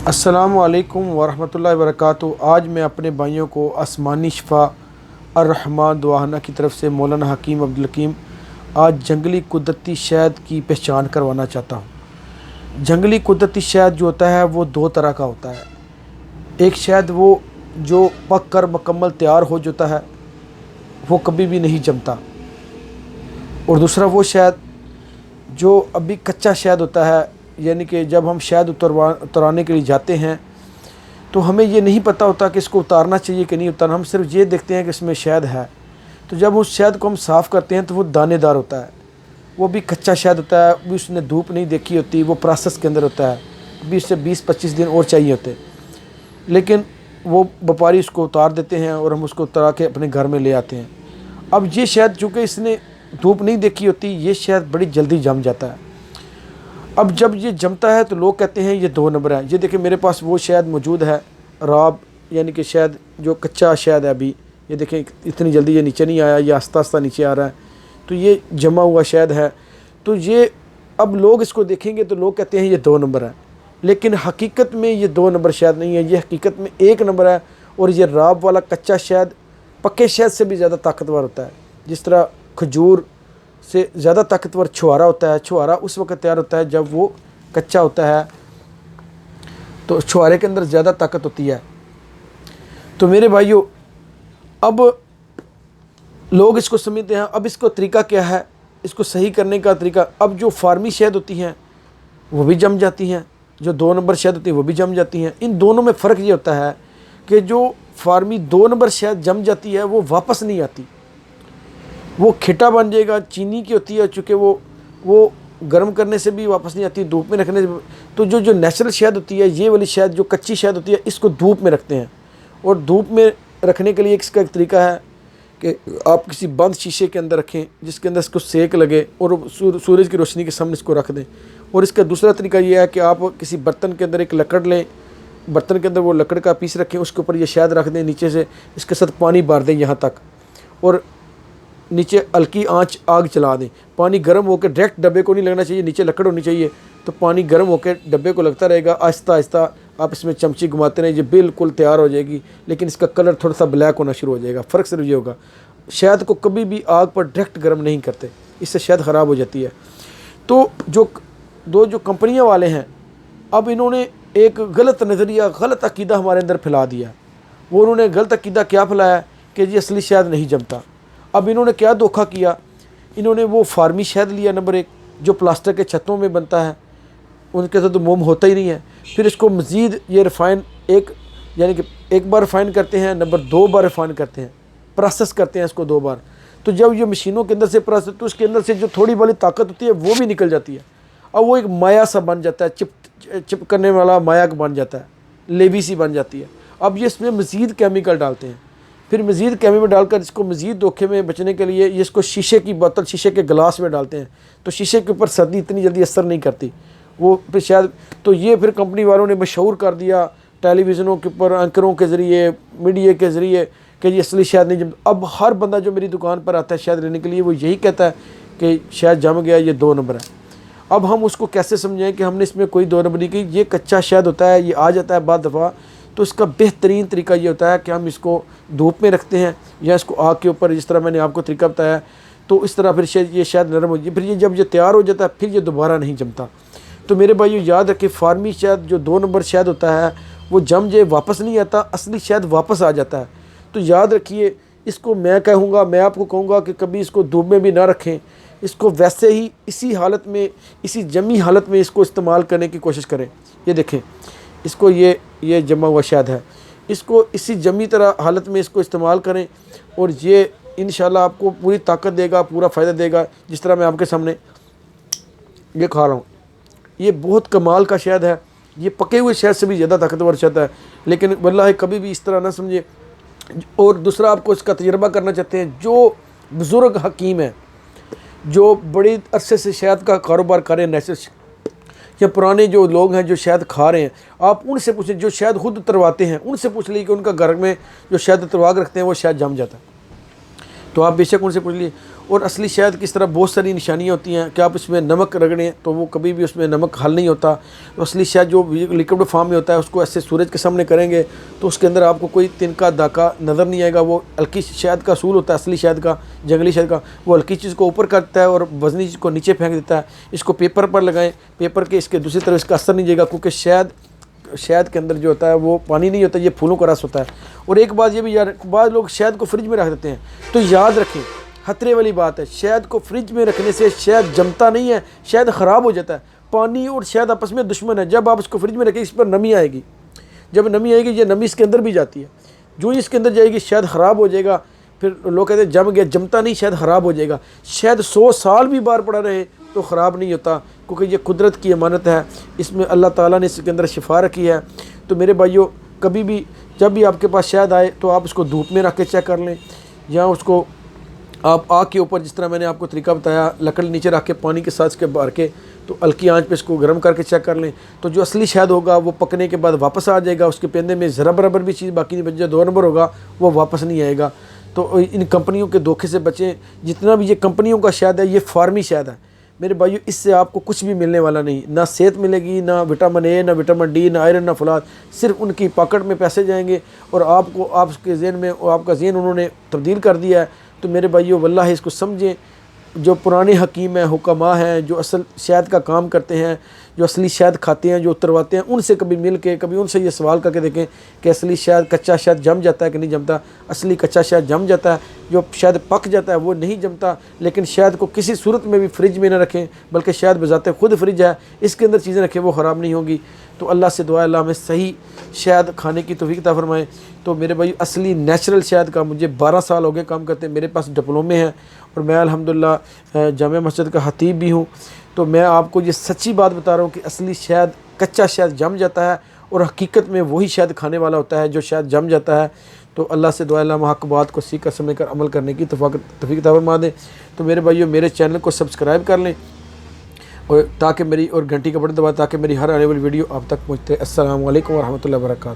अस्सलामु अलैकुम वरहमतुल्लाहि वबरकातुहू। आज मैं अपने भाइयों को आसमानी शफ़ा अर्रहमान दुआना की तरफ से मौलाना हकीम अब्दुल हकीम आज जंगली कुदरती शहद की पहचान करवाना चाहता हूँ। जंगली कुदरती शहद जो होता है वो दो तरह का होता है। एक शहद वो जो पक कर मुकम्मल तैयार हो जाता है, वो कभी भी नहीं जमता, और दूसरा वो शहद जो अभी कच्चा शहद होता है, यानी कि जब हम शहद उतरवाने के लिए जाते हैं तो हमें ये नहीं पता होता कि इसको उतारना चाहिए कि नहीं उतारना। हम सिर्फ ये देखते हैं कि इसमें शहद है। तो जब उस शहद को हम साफ़ करते हैं तो वो दानेदार होता है, वो भी कच्चा शहद होता है, अभी उसने धूप नहीं देखी होती, वो प्रोसेस के अंदर होता है, अभी उससे 20-25 दिन और चाहिए होते, लेकिन वो व्यापारी उसको उतार देते हैं और हम उसको उतार के अपने घर में ले आते हैं। अब ये शहद चूँकि इसने धूप नहीं देखी होती, ये शहद बड़ी जल्दी जम जाता है। अब जब ये जमता है तो लोग कहते हैं ये 2 नंबर है। ये देखें मेरे पास वो शहद मौजूद है, राब यानी कि शहद जो कच्चा शहद है अभी, ये देखें इतनी जल्दी ये नीचे नहीं आया, ये आस्ता आस्ता नीचे आ रहा है, तो ये जमा हुआ शहद है। तो ये अब लोग इसको देखेंगे तो लोग कहते हैं ये 2 नंबर है, लेकिन हकीकत में ये 2 नंबर शहद नहीं है, ये हकीकत में 1 नंबर है। और ये राब वाला कच्चा शहद पक्के शहद से भी ज़्यादा ताकतवर होता है। जिस तरह खजूर से ज़्यादा ताकतवर छुहारा होता है, छुहारा उस वक्त तैयार होता है जब वो कच्चा होता है, तो छुहारे के अंदर ज़्यादा ताकत होती है। तो मेरे भाइयों, अब लोग इसको समझते हैं। अब इसको तरीका क्या है, इसको सही करने का तरीका। अब जो फार्मी शहद होती हैं वो भी जम जाती हैं, जो 2 नंबर शहद होती है वो भी जम जाती हैं। इन दोनों में फ़र्क ये होता है कि जो फार्मी 2 नंबर शहद जम जाती है वो वापस नहीं आती, वो खिटा बन जाएगा, चीनी की होती है, चूँकि वो गर्म करने से भी वापस नहीं आती, धूप में रखने से। तो जो नेचुरल शहद होती है, ये वाली शहद जो कच्ची शहद होती है, इसको धूप में रखते हैं। और धूप में रखने के लिए इसका एक तरीका है कि आप किसी बंद शीशे के अंदर रखें जिसके अंदर इसको सेक लगे, और सूरज की रोशनी के सामने इसको रख दें। और इसका दूसरा तरीका ये है कि आप किसी बर्तन के अंदर एक लकड़ लें, बर्तन के अंदर वो लकड़ का पीस रखें, उसके ऊपर ये शहद रख दें, नीचे से इसके साथ पानी भर दें यहाँ तक, और नीचे हल्की आंच आग चला दें। पानी गर्म होकर डायरेक्ट डब्बे को नहीं लगना चाहिए, नीचे लकड़ होनी चाहिए, तो पानी गर्म होकर डब्बे को लगता रहेगा। आहिस्ता आहिस्ता आप इसमें चमची घुमाते रहें, ये बिल्कुल तैयार हो जाएगी, लेकिन इसका कलर थोड़ा सा ब्लैक होना शुरू हो जाएगा। फ़र्क सिर्फ ये होगा, शहद को कभी भी आग पर डायरेक्ट गर्म नहीं करते, इससे शहद ख़राब हो जाती है। तो जो कंपनियाँ वाले हैं, अब इन्होंने एक गलत नज़रिया, गलत अकीदा हमारे अंदर फैला दिया। वो उन्होंने गलत अकीदा क्या फैलाया कि जी असली शहद नहीं जमता। अब इन्होंने क्या धोखा किया, इन्होंने वो फार्मी शहद लिया नंबर 1, जो प्लास्टिक के छत्तों में बनता है, उनके साथ तो मोम होता ही नहीं है। फिर इसको मज़ीद ये रिफ़ाइन यानी कि एक बार रिफ़ाइन करते हैं, नंबर 2 बार रिफ़ाइन करते हैं, प्रोसेस करते हैं इसको 2 बार। तो जब ये मशीनों के अंदर से प्रोसेस, तो उसके अंदर से जो थोड़ी वाली ताकत होती है वो भी निकल जाती है। अब वो एक माया सा बन जाता है, चिप करने वाला माया बन जाता है, लेवी सी बन जाती है। अब ये इसमें मज़ीद केमिकल डालते हैं, फिर मज़ीद केमिकल डालकर इसको मज़ीद धोखे में बचने के लिए ये इसको शीशे की बोतल, शीशे के गिलास में डालते हैं, तो शीशे के ऊपर सर्दी इतनी जल्दी असर नहीं करती वो। फिर शायद तो ये फिर कंपनी वालों ने मशहूर कर दिया टेलीविज़नों के ऊपर, एंकरों के ज़रिए, मीडिया के ज़रिए कि ये असली शहद नहीं जम। अब हर बंदा जो मेरी दुकान पर आता है शहद लेने के लिए, वो यही कहता है कि शहद जम गया, ये 2 नंबर है। अब हम उसको कैसे समझें कि हमने इसमें कोई 2 नंबर नहीं की, ये कच्चा शहद होता है, ये आ जाता है बाद दफ़ा। तो इसका बेहतरीन तरीका ये होता है कि हम इसको धूप में रखते हैं या इसको आग के ऊपर, जिस तरह मैंने आपको तरीका बताया, तो इस तरह फिर ये शहद नरम हो जाए। फिर ये जब ये तैयार हो जाता है फिर ये दोबारा नहीं जमता। तो मेरे भाइयों याद रखें, फार्मी शहद जो 2 नंबर शहद होता है वो जम जाए वापस नहीं आता, असली शहद वापस आ जाता है। तो याद रखिए, इसको मैं आपको कहूँगा कि कभी इसको धूप में भी ना रखें, इसको वैसे ही इसी हालत में, इसी जमी हालत में इसको इस्तेमाल करने की कोशिश करें। ये देखें, इसको ये जमा हुआ शहद है, इसको इसी जमी तरह हालत में इसको इस्तेमाल करें, और ये इंशाल्लाह आपको पूरी ताकत देगा, पूरा फ़ायदा देगा। जिस तरह मैं आपके सामने ये खा रहा हूँ, ये बहुत कमाल का शहद है, ये पके हुए शहद से भी ज़्यादा ताकतवर शहद है। लेकिन वल्लाह कभी भी इस तरह ना समझे। और दूसरा, आपको इसका तजर्बा करना चाहते हैं, जो बुज़ुर्ग हकीम हैं, जो बड़े अरसे से शहद का कारोबार करें, नेचुरल, या पुराने जो लोग हैं जो शहद खा रहे हैं, आप उनसे पूछें, जो शहद खुद उतरवाते हैं, उनसे पूछ लीजिए कि उनका घर में जो शहद उतरवा के रखते हैं वो शहद जम जाता है। तो आप बेशक उनसे पूछ लीजिए। और असली शहद की इस तरह बहुत सारी निशानियाँ होती हैं कि आप इसमें नमक रगड़ें तो वो कभी भी उसमें नमक हल नहीं होता। तो असली शहद जो लिक्विड फॉर्म में होता है उसको ऐसे सूरज के सामने करेंगे तो उसके अंदर आपको कोई तिनका दाका नज़र नहीं आएगा। वो हल्की शहद का असूल होता है असली शहद का, जंगली शहद का, वो हल्की चीज़ को ऊपर करता है और वजनी चीज़ को नीचे फेंक देता है। इसको पेपर पर लगाएं, पेपर के इसके दूसरी तरफ इसका असर नहीं जाएगा, क्योंकि शहद के अंदर जो होता है वो पानी नहीं होता, ये फूलों का रस होता है। और एक बात ये भी यार, बाद लोग शहद को फ्रिज में रख देते हैं, तो याद रखें खतरे वाली बात है, शहद को फ्रिज में रखने से शहद जमता नहीं है, शहद ख़राब हो जाता है। पानी और शहद आपस में दुश्मन है। जब आप इसको फ्रिज में रखें इस पर नमी आएगी, जब नमी आएगी ये नमी इसके अंदर भी जाती है, जो ही इसके अंदर जाएगी शहद ख़राब हो जाएगा। फिर लोग कहते हैं जम गया, जमता नहीं, शहद ख़राब हो जाएगा। शहद 100 साल भी बाहर पड़ा रहे तो ख़राब नहीं होता, क्योंकि ये कुदरत की अमानत है, इसमें अल्लाह ताला ने इसके अंदर शिफा रखी है। तो मेरे भाइयों, कभी भी जब भी आपके पास शहद आए तो आप उसको धूप में रख के चेक कर लें, या उसको आप आग के ऊपर, जिस तरह मैंने आपको तरीका बताया, लकड़ी नीचे रख के पानी के साथ इसके भर के तो हल्की आंच पे इसको गर्म करके चेक कर लें। तो जो असली शहद होगा वो पकने के बाद वापस आ जाएगा, उसके पेंदे में ज़रा बराबर भी चीज़ बाकी नहीं बच जाए, 2 नंबर होगा वो वापस नहीं आएगा। तो इन कंपनियों के धोखे से बचें। जितना भी ये कंपनियों का शहद है ये फार्मी शहद है मेरे भाइयों, इससे आपको कुछ भी मिलने वाला नहीं, ना सेहत मिलेगी, ना विटामिन ए, ना विटामिन डी, ना आयरन, ना फौलाद। सिर्फ उनकी पॉकेट में पैसे जाएंगे और आपको आपके ज़हन में आपका ज़हन उन्होंने तब्दील कर दिया है। तो मेरे भाइयों वल्लाह इसको समझें। जो पुराने हकीम हैं, हुक्मा हैं, जो असल शहद का काम करते हैं, जो असली शहद खाते हैं, जो उतरवाते हैं, उनसे कभी मिल के कभी उनसे ये सवाल करके देखें कि असली शहद, कच्चा शहद जम जाता है कि नहीं जमता। असली कच्चा शहद जम जाता है, जो शहद पक जाता है वो नहीं जमता। लेकिन शहद को किसी सूरत में भी फ्रिज में ना रखें, बल्कि शहद बजाते खुद फ्रिज है, इसके अंदर चीज़ें रखें, वो ख़राब नहीं होगी। तो अल्लाह से दुआ, अल्लाह हमें सही शहद खाने की तौफीक अता फरमाए। तो मेरे भाई असली नेचुरल शहद का मुझे 12 साल हो गए काम करते, मेरे पास डिप्लोमे हैं और मैं अल्हम्दुलिल्लाह जामिया मस्जिद का खतीब भी हूँ। तो मैं आपको ये सच्ची बात बता रहा हूँ कि असली शहद, कच्चा शहद जम जाता है और हकीकत में वही शहद खाने वाला होता है जो शहद जम जाता है। तो अल्लाह से दुआ, अल्लाह हक बात को सीख कर समझ कर अमल करने की तौफीक अता फरमा दे। तो मेरे भाइयों, मेरे चैनल को सब्सक्राइब कर लें और ताकि मेरी, और घंटी का बटन दबा ताकि मेरी हर आने वाली वीडियो आप तक पहुँचते। अस्सलामु अलैकुम व रहमतुल्लाहि व बरकातहू।